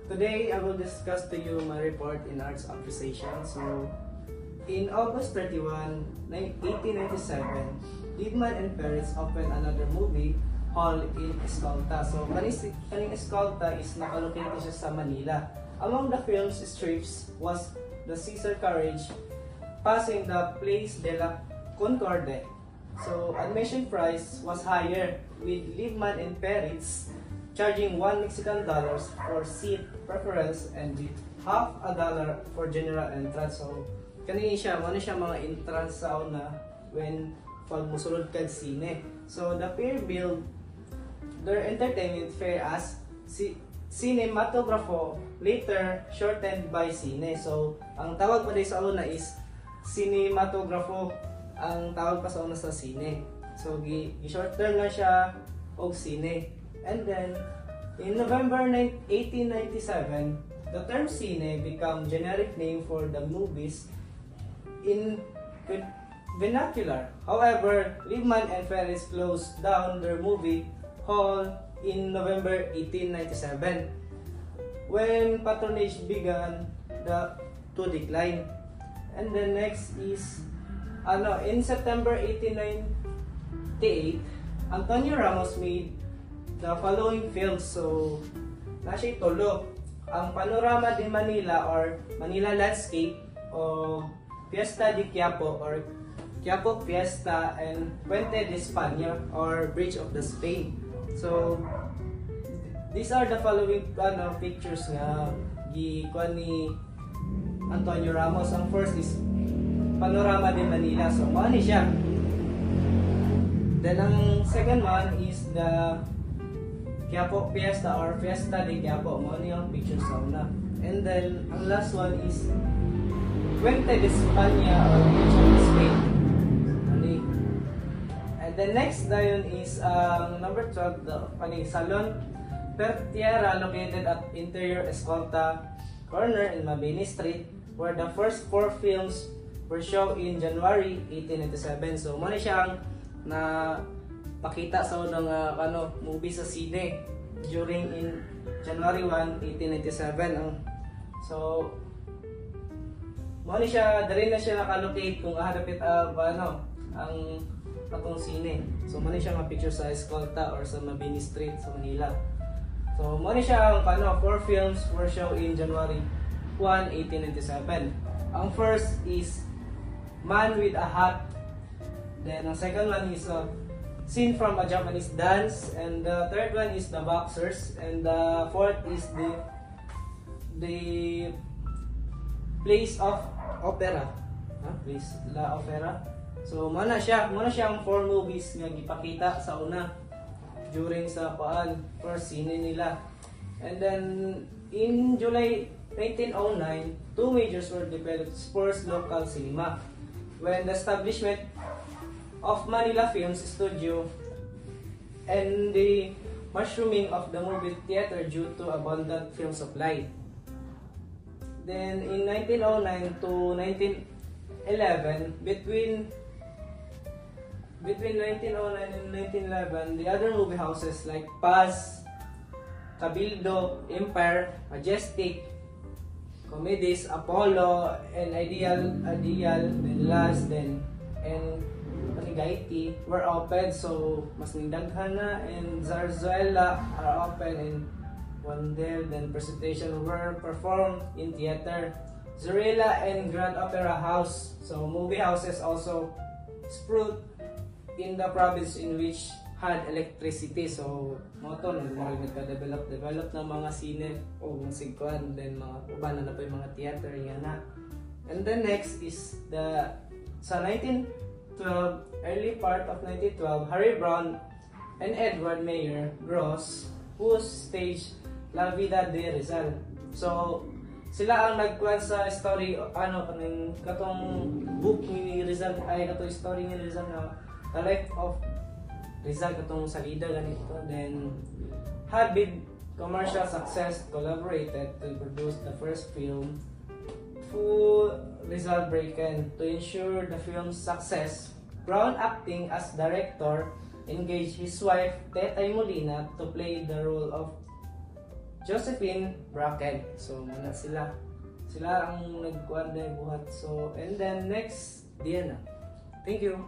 Today, I will discuss to you my report in arts appreciation. So, in August 31, 1897, Liebman and Peretz opened another movie hall in Escolta. So, kaning Escolta is nakalocate siya sa Manila. Among the film's strips was The Caesar Carriage, Passing the Place de la Concorde. So, admission price was higher, with Liebman and Peretz charging $1 Mexican for seat preference and half a dollar for general entrance. So, kanina siya, ano siya mga entrance sa una when pag musulod kag sine. So, the pair billed their entertainment fare as cinematographo, later shortened by cine. So, ang tawag pa din sa una is cinematographo, ang tawag pa sa una sa cine. So, gi-shorten na siya og cine. And then, in November 1897, the term cine became generic name for the movies in vernacular. However, Liebman and Peretz closed down their movie hall in November 1897 when patronage began to decline. And the next is in September 1898, Antonio Ramos made the following films. So, nasiya tulo. Ang Panorama de Manila or Manila Landscape, o Fiesta de Quiapo or Quiapo Fiesta, and Puente de España or Bridge of the Spain. So, these are the following pictures nga gikuan ni Antonio Ramos. Ang first is Panorama de Manila. So, mao ni siya. Then, ang second one is the Quiapo Fiesta or Fiesta de Quiapo. Mao ni ang picture sa una. And then, ang last one is Puente de España or Bridge of Spain. And the next dayon is number 12, the Salon Pertiera, located at Interior Escolta Corner in Mabini Street, where the first 4 films were shown in January 1897. So, mao ni siyang na pakita sa unang movie sa sine during in January 1, 1897. So, mao ni siya, dali na siya nakalocate kung harapit ang atong sine. So, mao ni siya nga picture sa Escolta or sa Mabini Street sa Manila. So, mao ni siya ang 4 films were shown in January 1, 1897. Ang first is Man with a Hat. Then, ang second one is Scene from a Japanese Dance, and the third one is The Boxers, and the fourth is the Place of Opera. Place La Opera. So, muna siya ang 4 movies nga gipakita sa una during sa first scene nila. And then in July 1909, 2 majors were developed Spurs local cinema when the establishment of Manila Films Studio and the mushrooming of the movie theater due to abundant film supply. Then in 1909 to 1911, between 1909 and 1911, the other movie houses like Paz, Cabildo, Empire, Majestic, Comedies, Apollo, and Ideal, then Last, and Gaiti were open. So, mas nindaghan na, and Zarzuela are open, and Wandel, then presentation were performed in theater. Zorilla and Grand Opera House. So, movie houses also sprouted in the province in which had electricity. So, moto nagka-develop ng mga sine o mga sigkuan, then mga uban na po yung mga theater yan na. And then next is sa 1912, early part of 1912, Harry Brown and Edward Mayer Gross, who staged La Vida de Rizal. So, sila ang nagkuhan sa story, katong book ni Rizal, katong story ni Rizal na The Life of Rizal, katong salida ganito. Then, had been commercial success, collaborated to produce the first film, Full Rizal Breaken. To ensure the film's success, Brown, acting as director, engaged his wife, Tetay Molina, to play the role of Josephine Bracken. So muna sila ang nagkuan na buhat. So and then next Diana. Thank you.